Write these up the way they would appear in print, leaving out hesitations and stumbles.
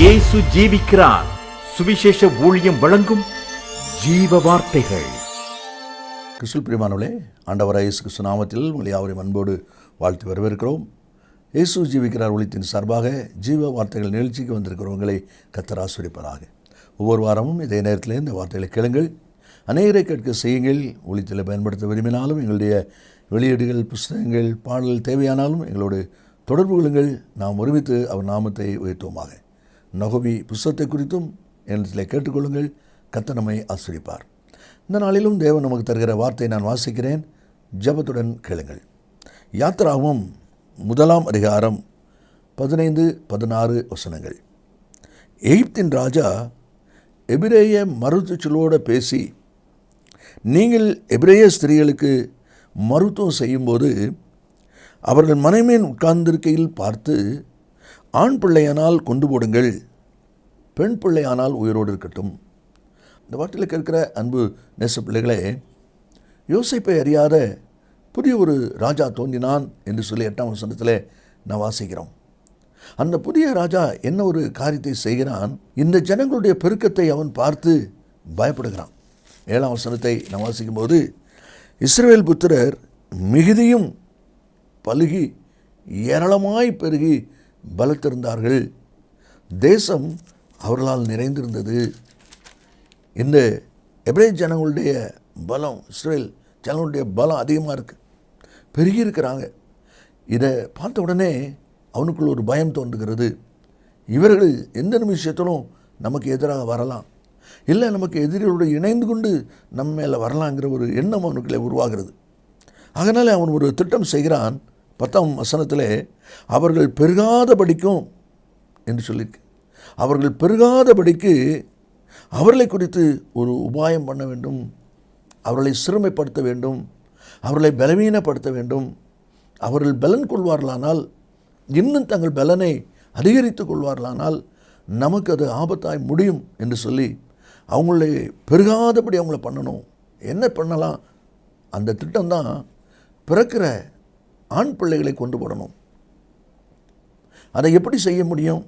இயேசு ஜீவிக்கிறார். சுவிசேஷ ஊழியம் வழங்கும் ஜீவ வார்த்தைகள். கிறிஸ்துவில் பிரியமானவர்களே, ஆண்டவராகிய இயேசு கிறிஸ்து நாமத்தில் உங்களை யாவரையும் அன்போடு வாழ்த்து வரவேற்கிறோம். இயேசு ஜீவிக்கிறார் ஊழியத்தின் சார்பாக ஜீவ வார்த்தைகள் நிகழ்ச்சிக்கு வந்திருக்கிறவங்களை கர்த்தர் ஆசீர்வதிப்பாராக. ஒவ்வொரு வாரமும் இதே நேரத்தில் இந்த வார்த்தைகளை கேளுங்கள், அநேகரை கேட்க செய்யுங்கள். ஊழியத்தில் பயன்படுத்த விரும்பினாலும் எங்களுடைய வெளியீடுகள், புஸ்தகங்கள், பாடல்கள் தேவையானாலும் எங்களோடு தொடர்பு கொள்ளுங்கள். நாம் ஒருமித்து அவர் நாமத்தை உயர்த்துவோமாக. நகோமி புஸ்தகத்தை குறித்தும் என்னிடத்தில் கேட்டுக்கொள்ளுங்கள். கர்த்தர் நம்மை ஆசீர்வதிப்பார். இந்த நாளிலும் தேவன் நமக்கு தருகிற வார்த்தையை நான் வாசிக்கிறேன், ஜெபத்துடன் கேளுங்கள். யாத்திராகமம் 1 அதிகாரம் 15-16 வசனங்கள். எகிப்தின் ராஜா எபிரேய மருத்துவச்சொல்லோடு பேசி, நீங்கள் எபிரேய ஸ்திரீகளுக்கு மருத்துவம் செய்யும்போது அவர்கள் மனைமேன் உட்கார்ந்திருக்கையில் பார்த்து, ஆண் பிள்ளையானால் கொண்டு போடுங்கள், பெண் பிள்ளையானால் உயிரோடு இருக்கட்டும். இந்த வார்த்தையில் கேட்கிற அன்பு நேச பிள்ளைகளே, யோசேப்பை அறியாத புதிய ஒரு ராஜா தோன்றினான் என்று சொல்லி 8ஆம் வசனத்தில் நான் வாசிக்கிறோம். அந்த புதிய ராஜா என்ன ஒரு காரியத்தை செய்கிறான்? இந்த ஜனங்களுடைய பெருக்கத்தை அவன் பார்த்து பயப்படுகிறான். 7ஆம் வசனத்தை நான் வாசிக்கும்போது, இஸ்ரவேல் புத்திரர் மிகுதியும் பலுகி ஏராளமாய் பெருகி பலத்திருந்தார்கள், தேசம் அவர்களால் நிறைந்திருந்தது. இந்த எபிரேய ஜனங்களுடைய பலம், இஸ்ரேல் ஜனங்களுடைய பலம் அதிகமாக இருக்குது, பெருகி இருக்கிறாங்க. இதை பார்த்த உடனே அவனுக்குள்ள ஒரு பயம் தோன்றுகிறது. இவர்கள் எந்த நிமிஷத்திலும் நமக்கு எதிராக வரலாம், இல்லை நமக்கு எதிரிகளோடு இணைந்து கொண்டு நம்ம மேலே வரலாங்கிற ஒரு எண்ணம் அவனுக்குள்ளே உருவாகிறது. அதனால் அவன் ஒரு திட்டம் செய்கிறான். 10ஆம் வசனத்தில் அவர்கள் பெருகாதபடிக்கும் என்று சொல்லியிருக்கு. அவர்கள் பெருகாதபடிக்கு அவர்களை குறித்து ஒரு உபாயம் பண்ண வேண்டும், அவர்களை சிறுமைப்படுத்த வேண்டும், அவர்களை பலவீனப்படுத்த வேண்டும். அவர்கள் பலன் கொள்வார்களானால், இன்னும் தங்கள் பலனை அதிகரித்து கொள்வார்களானால் நமக்கு அது ஆபத்தாய் முடியும் என்று சொல்லி அவங்களை பெருகாதபடி அவங்கள பண்ணணும். என்ன பண்ணலாம்? அந்த திட்டம்தான் பிறக்கிற ஆண் பிள்ளைகளை கொண்டு போடணும். அதை எப்படி செய்ய முடியும்?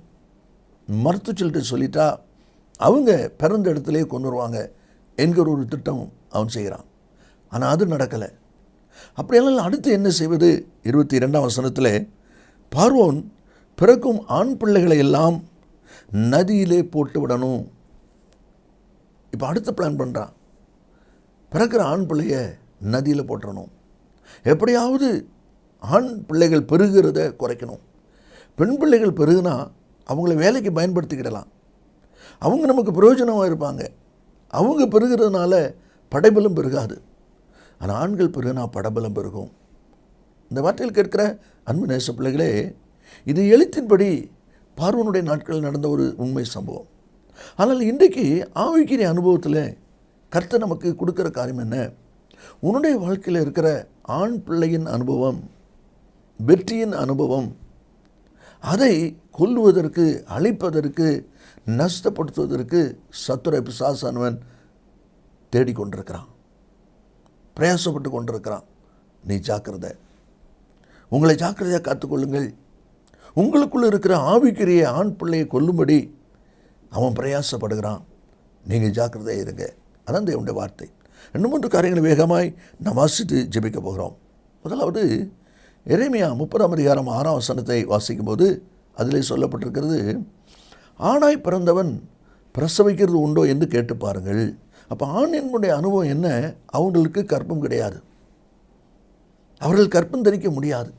மருத்துவச்சில்கிட்ட சொல்லிட்டா அவங்க பிறந்த இடத்துலேயே கொண்டு வருவாங்க என்கிற ஒரு திட்டம் அவன் செய்கிறான். ஆனால் அது நடக்கலை. அப்படியெல்லாம் அடுத்து என்ன செய்வது? 22ஆம் வசனத்தில், பார்வோன் பிறக்கும் ஆண் பிள்ளைகளை எல்லாம் நதியிலே போட்டு விடணும். இப்போ அடுத்த பிளான் பண்ணுறான். பிறக்கிற ஆண் பிள்ளைய நதியில் போட்டுறணும். எப்படியாவது ஆண் பிள்ளைகள் பெருகிறத குறைக்கணும். பெண் பிள்ளைகள் பெருகுனா அவங்கள வேலைக்கு பயன்படுத்திக்கிடலாம், அவங்க நமக்கு பிரயோஜனமாக இருப்பாங்க. அவங்க பெருகிறதுனால படைபலம் பெருகாது. ஆனால் ஆண்கள் பெருகுனா படைபலம் பெருகும். இந்த வார்த்தையில் கேட்கிற அன்பு நேச பிள்ளைகளே, இது எழுத்தின்படி பார்வோனுடைய நாட்களில் நடந்த ஒரு உண்மை சம்பவம். ஆனால் இன்றைக்கு ஆவிக்குரிய அனுபவத்தில் கர்த்தர் நமக்கு கொடுக்குற காரியம் என்ன? உன்னுடைய வாழ்க்கையில் இருக்கிற ஆண் பிள்ளையின் அனுபவம், வெற்றியின் அனுபவம், அதை கொல்லுவதற்கு, அழிப்பதற்கு, நஷ்டப்படுத்துவதற்கு சத்துரை பிசாசானவன் தேடிக்கொண்டிருக்கிறான், பிரயாசப்பட்டு கொண்டிருக்கிறான். நீ ஜாக்கிரதை, உங்களை ஜாக்கிரதையாக காத்துக்கொள்ளுங்கள். உங்களுக்குள்ள இருக்கிற ஆவிக்குரிய ஆண் பிள்ளையை கொல்லும்படி அவன் பிரயாசப்படுகிறான். நீங்கள் ஜாக்கிரதையாக இருங்க. அதான் தேவனுடைய வார்த்தை. 2-3 காரியங்களை வேகமாய் நாம் வாசித்து ஜெபிக்க போகிறோம். முதலாவது எரேமியா 30ஆம் அதிகாரம் 6ஆம் வசனத்தை வாசிக்கும்போது அதில் சொல்லப்பட்டிருக்கிறது, ஆணாய் பிறந்தவன் பிரசவிக்கிறது உண்டோ என்று கேட்டு பாருங்கள். அப்போ ஆண் என்புடைய அனுபவம் என்ன? அவங்களுக்கு கற்பம் கிடையாது, அவர்கள் கற்பம் தரிக்க முடியாது.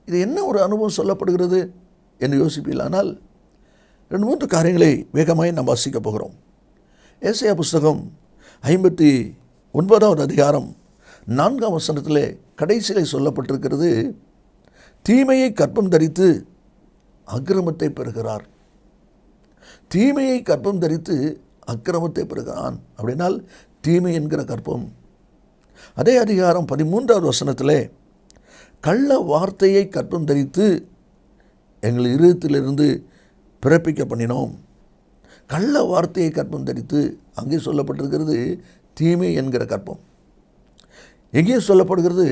இது என்ன ஒரு அனுபவம் சொல்லப்படுகிறது என்று யோசிப்பீர்கள். ஆனால் 2-3 காரியங்களை வேகமாய் நாம் வாசிக்க போகிறோம். ஏசாயா புஸ்தகம் 59ஆவது அதிகாரம் 4ஆம் வசனத்தில் கடைசியில் சொல்லப்பட்டிருக்கிறது, தீமையை கற்பம் தரித்து அக்கிரமத்தை பெறுகிறார். தீமையை கற்பம் தரித்து அக்கிரமத்தை பெறுகிறான். அப்படின்னால் தீமை என்கிற கற்பம். அதே அதிகாரம் 13ஆவது வசனத்தில், கள்ள வார்த்தையை கற்பம் தரித்து எங்கள் இருதயத்திலிருந்து பிறப்பிக்க பண்ணினோம். கள்ள வார்த்தையை கற்பம் தரித்து, அங்கே சொல்லப்பட்டிருக்கிறது தீமை என்கிற கற்பம். எங்கே சொல்லப்படுகிறது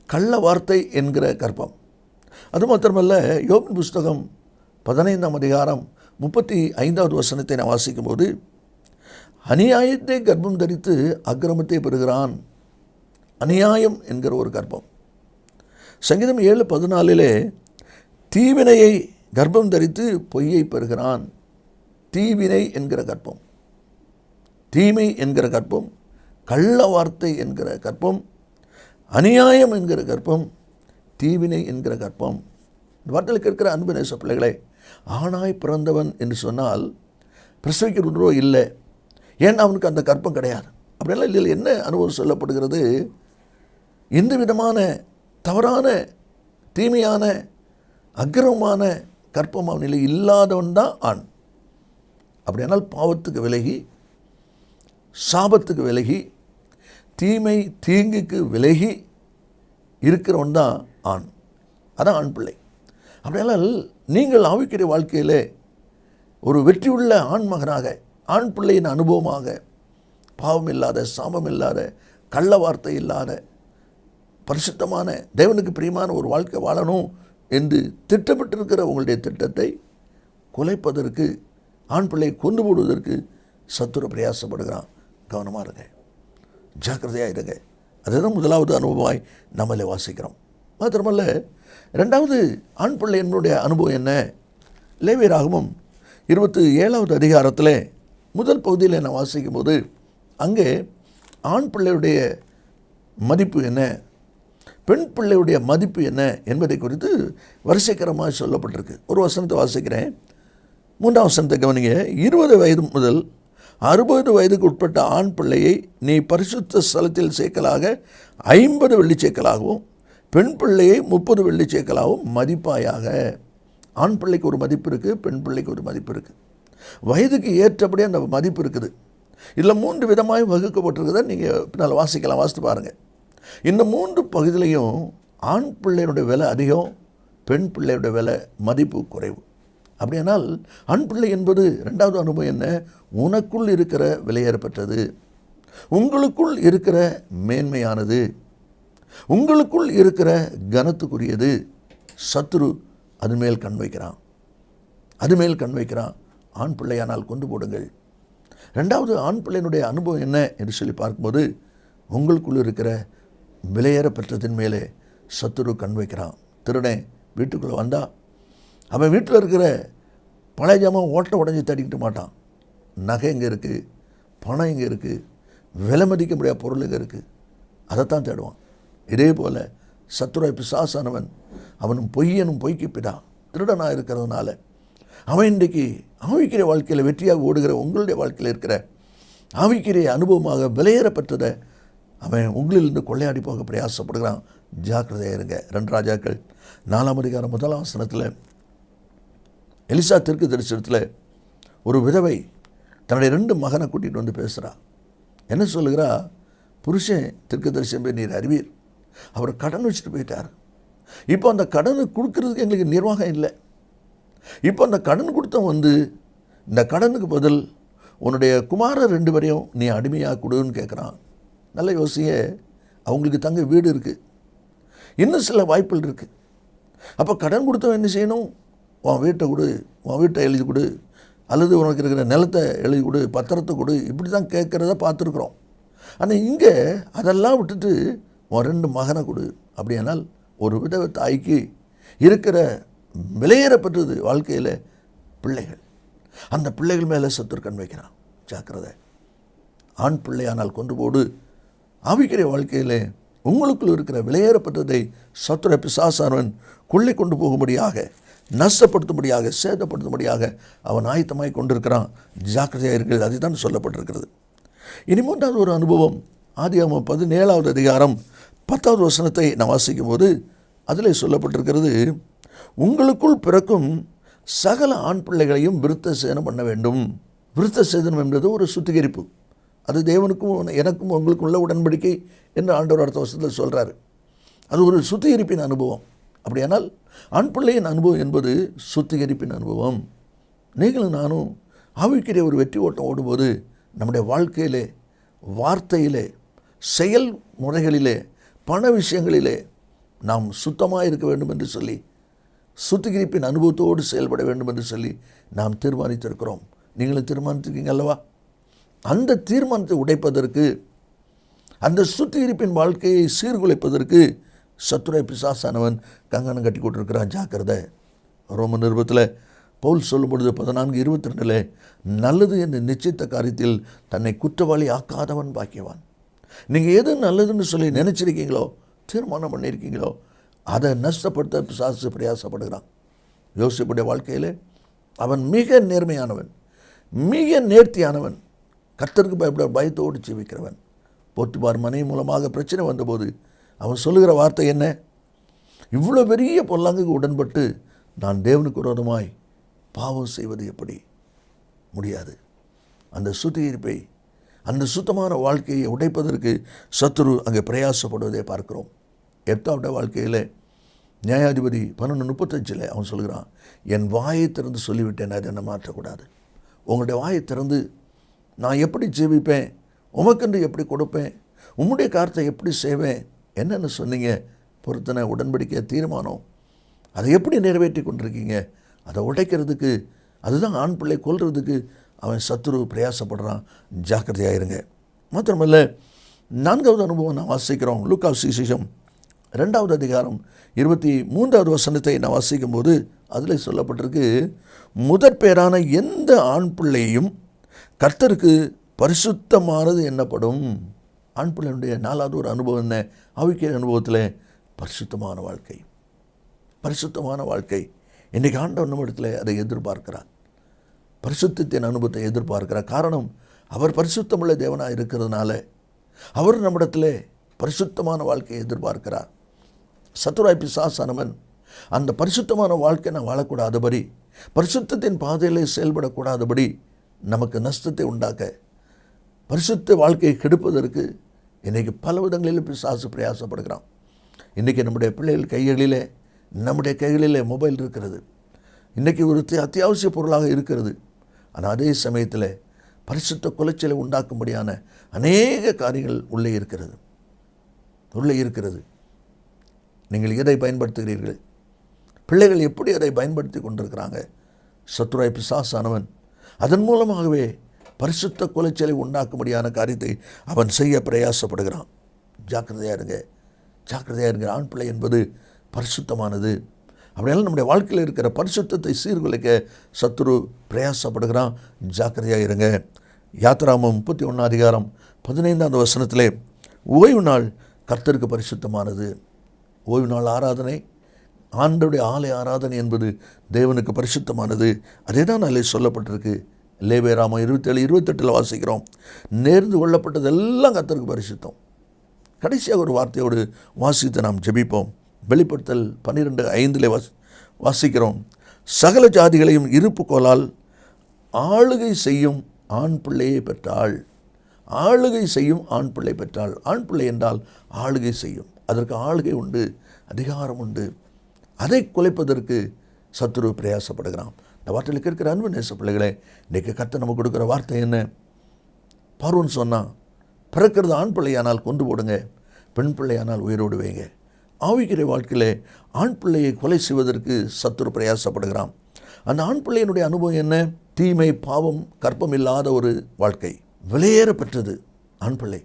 கள்ள வார்த்தை என்கிற கற்பம். அது மாத்திரமல்ல, யோபின் புஸ்தகம் 15ஆம் அதிகாரம் 35வது வசனத்தை நான் வாசிக்கும்போது, அநியாயத்தை கர்ப்பம் தரித்து அக்கிரமத்தை பெறுகிறான். அநியாயம் என்கிற ஒரு கர்ப்பம். சங்கீதம் 7:14 தீவினையை கர்ப்பம் தரித்து பொய்யை பெறுகிறான். தீவினை என்கிற கர்ப்பம், தீமை என்கிற கர்ப்பம், கள்ள வார்த்தை என்கிற கர்ப்பம், அநியாயம் என்கிற கர்ப்பம், தீவினை என்கிற கர்ப்பம். இந்த வார்த்தையில் இருக்கிற அன்பு நேச பிள்ளைகளே, ஆணாய் பிறந்தவன் என்று சொன்னால் பிரசவிக்கிறோ இல்லை, ஏன்னா அவனுக்கு அந்த கர்ப்பம் கிடையாது. அப்படியெல்லாம் இல்லை. என்ன அனுபவம் சொல்லப்படுகிறது? எந்த விதமான தவறான தீமையான அக்கிரமமான கர்ப்பம் அவனில் இல்லாதவன் தான் ஆண். அப்படியானால் பாவத்துக்கு விலகி, சாபத்துக்கு விலகி, தீமை தீங்குக்கு விலகி இருக்கிறவன் தான் ஆண். அதான் ஆண் பிள்ளை. அப்படியானால் நீங்கள் ஆவிக்குரிய வாழ்க்கையிலே ஒரு வெற்றியுள்ள ஆண் மகனாக, ஆண் பிள்ளையின் அனுபவமாக, பாவம் இல்லாத, சாபம் இல்லாத, கள்ள வார்த்தை இல்லாத, பரிசுத்தமான தேவனுக்கு பிரியமான ஒரு வாழ்க்கை வாழணும் என்று திட்டமிட்டிருக்கிற உங்களுடைய திட்டத்தை குலைப்பதற்கு, ஆண் பிள்ளையை கொண்டு போடுவதற்கு சத்துரு பிரயாசப்படுகிறான். கவனமாக இருங்க, ஜாக்கிரதையாக இருங்க. அதுதான் முதலாவது அனுபவமாய் நம்மளே வாசிக்கிறோம். மாத்திரமல்ல, ரெண்டாவது ஆண் பிள்ளை என்னுடைய அனுபவம் என்ன? லேவியராகமம் 27வது அதிகாரத்தில் முதல் பகுதியில் நான் வாசிக்கும் போது, அங்கே ஆண் பிள்ளையுடைய மதிப்பு என்ன, பெண் பிள்ளையுடைய மதிப்பு என்ன என்பதை குறித்து வரிசைக்கரமாக சொல்லப்பட்டிருக்கு. ஒரு வசனத்தை வாசிக்கிறேன். 3ஆம் வசனத்தை கவனிங்க. 20 வயது முதல் 60 வயதுக்கு உட்பட்ட ஆண் பிள்ளையை நீ பரிசுத்த ஸ்தலத்தில் சேக்கலாக 50 வெள்ளிச்சேக்கலாகவும், பெண் பிள்ளையை 30 வெள்ளிச்சேக்கலாகவும் மதிப்பாயாக. ஆண் பிள்ளைக்கு ஒரு மதிப்பு இருக்குது, பெண் பிள்ளைக்கு ஒரு மதிப்பு இருக்குது. வயதுக்கு ஏற்றபடி அந்த மதிப்பு இருக்குது. இதில் 3 விதமாக வகுக்கப்பட்டிருக்குதை நீங்கள் பின்னால் வாசிக்கலாம், வாசித்து பாருங்கள். இந்த 3 பகுதியிலையும் ஆண் பிள்ளையினுடைய விலை அதிகம், பெண் பிள்ளையுடைய விலை மதிப்பு குறைவு. அப்படியானால் ஆண் பிள்ளை என்பது ரெண்டாவது அனுபவம் என்ன? உனக்குள் இருக்கிற விலையேறப்பட்டது, உங்களுக்குள் இருக்கிற மேன்மையானது, உங்களுக்குள் இருக்கிற கனத்துக்குரியது. சத்துரு அது மேல் கண் வைக்கிறான், அது மேல் கண் வைக்கிறான். ஆண் பிள்ளையானால் கொண்டு போடுங்கள். ரெண்டாவது ஆண் பிள்ளையினுடைய அனுபவம் என்ன என்று சொல்லி பார்க்கும்போது, உங்களுக்குள் இருக்கிற விலையேறப்பட்டதின் மேலே சத்துரு கண் வைக்கிறான். திருடன் வீட்டுக்குள்ளே வந்தால் அவன் வீட்டில் இருக்கிற பழைய ஜாமான் ஓட்ட உடஞ்சி தட்டிக்கிட்டு மாட்டான். நகை எங்கே இருக்குது, பணம் எங்கே இருக்குது, விலை மதிக்க முடியாத பொருள் எங்கே இருக்குது, அதைத்தான் தேடுவான். இதே போல் சத்துராய் பிசாசானவன் அவனும் பொய்யனும் பொய்க்கு பிடா திருடனாக இருக்கிறதுனால அவன் இன்றைக்கு ஆவிக்கிற வாழ்க்கையில் வெற்றியாக ஓடுகிற உங்களுடைய வாழ்க்கையில் இருக்கிற ஆவிக்கிற அனுபவமாக விலையேறப்பட்டதை அவன் உங்களிலிருந்து கொள்ளையாடி போக பிரயாசப்படுகிறான். ஜாக்கிரதையாக இருங்க. 2 ராஜாக்கள் 4ஆம் அதிகாரம் 1ஆம் வசனத்தில் எலிசா தெற்கு தரிசனத்தில் ஒரு விதவை தன்னுடைய 2 மகனை கூட்டிகிட்டு வந்து பேசுகிறா. என்ன சொல்லுகிறா? புருஷன் தெற்கு தரிசனம் நீர் அறிவீர், அவர் கடன் வச்சுட்டு போயிட்டார். இப்போ அந்த கடனை கொடுக்கறதுக்கு எங்களுக்கு நிர்வாகம் இல்லை. இப்போ அந்த கடன் கொடுத்தவன் வந்து இந்த கடனுக்கு பதில் உன்னுடைய குமாரர் 2 பேரையும் நீ அடிமையாக கொடுன்னு கேட்குறான். நல்ல யோசிய, அவங்களுக்கு தங்க வீடு இருக்குது, இன்னும் சில வாய்ப்புகள் இருக்குது. அப்போ கடன் கொடுத்தவன் என்ன செய்யணும்? உன் வீட்டை கொடு, உன் வீட்டை எழுதி கொடு, அல்லது உனக்கு இருக்கிற நிலத்தை எழுதி கொடு, பத்திரத்தை கொடு, இப்படி தான் கேட்குறத பார்த்துருக்குறோம். ஆனால் இங்கே அதெல்லாம் விட்டுட்டு உன் 2 மகனை கொடு. அப்படியானால் ஒரு விதவை தாய்க்கு இருக்கிற விலையேறப்பட்டது வாழ்க்கையில் பிள்ளைகள். அந்த பிள்ளைகள் மேலே சத்துரு கண் வைக்கிறான். ஜாக்கிரதை. ஆண் பிள்ளையானால் கொண்டு போடு. ஆவிக்கிற வாழ்க்கையில் உங்களுக்குள் இருக்கிற விலையேறப்பட்டதை சத்துரு பிசாசானவன் கொள்ளை கொண்டு போகும்படியாக, நஷ்டப்படுத்தும்படியாக, சேதப்படுத்தும்படியாக அவன் ஆயத்தமாய் கொண்டிருக்கிறான். ஜாக்கிரதையார்கள். அதுதான் சொல்லப்பட்டிருக்கிறது. இனி 3வது ஒரு அனுபவம். ஆதியாகமம் 17வது அதிகாரம் 10வது வசனத்தை நான் வாசிக்கும் போது அதில் சொல்லப்பட்டிருக்கிறது, உங்களுக்குள் பிறக்கும் சகல ஆண் பிள்ளைகளையும் விருத்த சேதனம் பண்ண வேண்டும். விருத்த சேதனம் என்பது ஒரு சுத்திகரிப்பு. அது தேவனுக்கும் எனக்கும் உங்களுக்கும் உள்ள உடன்படிக்கை என்று ஆண்டவர் அடுத்த வருஷத்தில் சொல்கிறாரு. அது ஒரு சுத்திகரிப்பின் அனுபவம். அப்படியானால் ஆண் பிள்ளையின் அனுபவம் என்பது சுத்திகரிப்பின் அனுபவம். நீங்களும் நானும் ஆவிக்கிற ஒரு வெற்றி ஓட்டம் ஓடும்போது நம்முடைய வாழ்க்கையிலே, வார்த்தையிலே, செயல் முறைகளிலே, பண விஷயங்களிலே நாம் சுத்தமாக இருக்க வேண்டும் என்று சொல்லி சுத்திகரிப்பின் அனுபவத்தோடு செயல்பட வேண்டும் என்று சொல்லி நாம் தீர்மானித்திருக்கிறோம். நீங்களும் தீர்மானித்திருக்கீங்க அல்லவா? அந்த தீர்மானத்தை உடைப்பதற்கு, அந்த சுத்திகரிப்பின் வாழ்க்கையை சீர்குலைப்பதற்கு சத்துரை பிசாசானவன் கங்கணம் கட்டி கொண்டிருக்கிறான். ஜாக்கிரதை. ரோமன் நிருபத்தில் பவுல் சொல்லும் பொழுது 14:22 நல்லது என்று நிச்சயித்த காரியத்தில் தன்னை குற்றவாளி ஆக்காதவன் பாக்கியவான். நீங்கள் எது நல்லதுன்னு சொல்லி நினச்சிருக்கீங்களோ, தீர்மானம் பண்ணியிருக்கீங்களோ, அதை நஷ்டப்படுத்த பிசாசு பிரயாசப்படுகிறான். யோசிப்புடைய வாழ்க்கையில் அவன் மிக நேர்மையானவன், மிக நேர்த்தியானவன், கர்த்தருக்கு பயப்பட பயத்தோடு ஜீவிக்கிறவன். போத்திபார் மனைவி மூலமாக பிரச்சனை வந்தபோது அவன் சொல்லுகிற வார்த்தை என்ன? இவ்வளோ பெரிய பொல்லாங்குக்கு உடன்பட்டு நான் தேவனுக்கு விரோதமாய் பாவம் செய்வது எப்படி? முடியாது. அந்த சுத்திகரிப்பை, அந்த சுத்தமான வாழ்க்கையை உடைப்பதற்கு சத்துரு அங்கே பிரயாசப்படுவதை பார்க்கிறோம். எப்தாவுடைய வாழ்க்கையில் நியாயாதிபதி 11:35 அவன் சொல்கிறான், என் வாயை திறந்து சொல்லிவிட்டேன், அதை என்ன மாற்றக்கூடாது. உங்களுடைய வாயை திறந்து நான் எப்படி ஜீவிப்பேன், உமக்கென்று எப்படி கொடுப்பேன், உம்முடைய காரியத்தை எப்படி செய்வேன், என்னென்னு சொன்னீங்க, பொருத்தனை உடன்படிக்கை தீர்மானம், அதை எப்படி நிறைவேற்றி கொண்டிருக்கீங்க, அதை உடைக்கிறதுக்கு, அதுதான் ஆண் பிள்ளை கொல்றதுக்கு அவன் சத்துரு பிரயாசப்படுறான். ஜாக்கிரதையாக இருங்க. மாத்திரமல்ல, 4வது அனுபவம் நான் வாசிக்கிறோம். லூக்கா சுவிசேஷம் 2வது அதிகாரம் 23வது வசனத்தை நான் வாசிக்கும் போது அதில் சொல்லப்பட்டிருக்கு, முதற் பேரான எந்த ஆண் பிள்ளையும் கர்த்தருக்கு பரிசுத்தமானது என்னப்படும். ஆண் பிள்ளையுடைய 4வது ஒரு அனுபவம் என்ன? ஆவிக்குரிய அனுபவத்தில் பரிசுத்தமான வாழ்க்கை. பரிசுத்தமான வாழ்க்கை இன்றைக்கி ஆண்டவர் நம்மிடத்தில் அதை எதிர்பார்க்கிறார். பரிசுத்தத்தின் அனுபவத்தை எதிர்பார்க்கிறார். காரணம், அவர் பரிசுத்தமுள்ள தேவனாக இருக்கிறதுனால அவர் நம்மிடத்தில் பரிசுத்தமான வாழ்க்கையை எதிர்பார்க்கிறார். சத்துராய் பிசாசானவன் அந்த பரிசுத்தமான வாழ்க்கை நான் வாழக்கூடாதபடி, பரிசுத்தத்தின் பாதையில் செயல்படக்கூடாதபடி நமக்கு நஷ்டத்தை உண்டாக்க, பரிசுத்த வாழ்க்கையை கெடுப்பதற்கு இன்றைக்கி பல விதங்களில் பிசாசு பிரயாசப்படுகிறான். இன்றைக்கி நம்முடைய பிள்ளைகள் நம்முடைய கைகளிலே மொபைல் இருக்கிறது. இன்றைக்கி ஒரு அத்தியாவசிய பொருளாக இருக்கிறது. ஆனால் அதே சமயத்தில் பரிசுத்த குலைச்சலை உண்டாக்கும்படியான அநேக காரியங்கள் உள்ளே இருக்கிறது. நீங்கள் எதை பயன்படுத்துகிறீர்கள்? பிள்ளைகள் எப்படி அதை பயன்படுத்தி கொண்டிருக்கிறாங்க? சத்துராய் பிசாசானவன் அதன் மூலமாகவே பரிசுத்த குலைச்சலை உண்டாக்கும்படியான காரியத்தை அவன் செய்ய பிரயாசப்படுகிறான். ஜாக்கிரதையாக இருங்க. ஆண் பிள்ளை என்பது பரிசுத்தமானது. அப்படியெல்லாம் நம்முடைய வாழ்க்கையில் இருக்கிற பரிசுத்தத்தை சீர்குலைக்க சத்துரு பிரயாசப்படுகிறான். ஜாக்கிரதையாக இருங்க. யாத்திராமம் 31 அதிகாரம் 15வது வசனத்திலே, ஓய்வு நாள் கர்த்தருக்கு பரிசுத்தமானது. ஓய்வு நாள் ஆராதனை, ஆண்டவருடைய ஆலய ஆராதனை என்பது தேவனுக்கு பரிசுத்தமானது. அதே தான் அதில் சொல்லப்பட்டிருக்கு. லேவியராமம் 27:28 வாசிக்கிறோம், நேர்ந்து கொள்ளப்பட்டதெல்லாம் கர்த்தருக்கு பரிசுத்தம். கடைசியாக ஒரு வார்த்தையோடு வாசித்து நாம் ஜெபிப்போம். வெளிப்படுத்தல் 12:5 வாசிக்கிறோம், சகல ஜாதிகளையும் இருப்பு கோலால் ஆளுகை செய்யும் ஆண் பிள்ளையை பெற்றாள். ஆளுகை செய்யும் ஆண் பிள்ளை பெற்றாள். ஆண் பிள்ளை என்றால் ஆளுகை செய்யும். அதற்கு ஆளுகை உண்டு, அதிகாரம் உண்டு. அதை குலைப்பதற்கு சத்துரு பிரயாசப்படுகிறான். இந்த வார்த்தையில் இருக்கிற அன்பு நேச பிள்ளைகளே, இன்றைக்கு கர்த்தர் நமக்கு கொடுக்குற வார்த்தை என்ன? பார்வோன் சொன்னான், பிறக்கிறது ஆண் பிள்ளையானால் கொண்டு போடுங்க, பெண் பிள்ளையானால் உயிரோடு வைங்க. ஆவிக்குரிய வாழ்க்கையில் ஆண் பிள்ளையை கொலை செய்வதற்கு சத்துரு பிரயாசப்படுகிறான். அந்த ஆண் பிள்ளையினுடைய அனுபவம் என்ன? தீமை, பாவம், கற்பம் இல்லாத ஒரு வாழ்க்கை, விலையேற பெற்றது ஆண் பிள்ளை.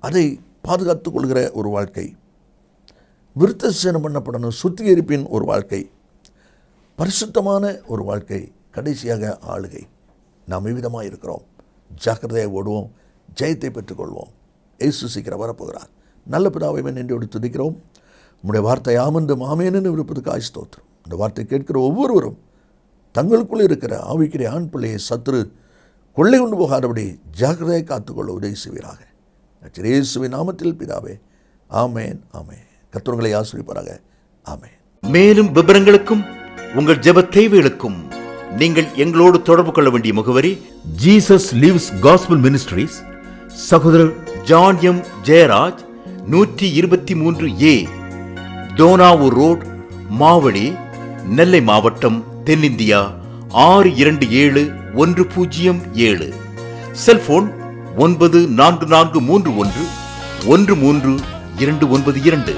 அதை பாதுகாத்து கொள்கிற ஒரு வாழ்க்கை, விருத்தசேனம் பண்ணப்படணும், சுத்திகரிப்பின் ஒரு வாழ்க்கை, பரிசுத்தமான ஒரு வாழ்க்கை, கடைசியாக ஆளுகை. நாம் இவ்விதமாக இருக்கிறோம். ஜாக்கிரதையாக ஓடுவோம், ஜெயத்தை பெற்றுக்கொள்வோம். இயேசு சீக்கிரம் வரப்போகிறார். நல்ல பிதாவை நன்றியோடு துதிக்கிறோம். உம்முடைய வார்த்தை ஆமென்று ஆமென் இருப்பதுக்கு ஸ்தோத்திரம். இந்த வார்த்தை கேட்கிற ஒவ்வொருவரும் தங்களுக்குள்ளே இருக்கிற ஆவிக்குரிய ஆண் பிள்ளையை சத்துரு கொள்ளை கொண்டு போகாதபடி ஜாக்கிரதையை காத்துக்கொள்ள உதவி செய்வீராக. இயேசுவின் நாமத்தில் பிதாவே, ஆமென். கர்த்தர் உங்களை ஆசீர்வதிப்பாராக. ஆமென். மேலும் விவரங்களுக்கும் உங்கள் ஜெப தேவைகளுக்கும் நீங்கள் எங்களோடு தொடர்பு கொள்ள வேண்டிய முகவரி, ஜீசஸ் லிவ்ஸ் காஸ்பல் மினிஸ்ட்ரீஸ், சகோதரர் John M Jeyaraj, 123A Donavur road, Mavadi, Nellai மாவட்டம், தென்னிந்தியா 627107. செல்போன் 9443113292.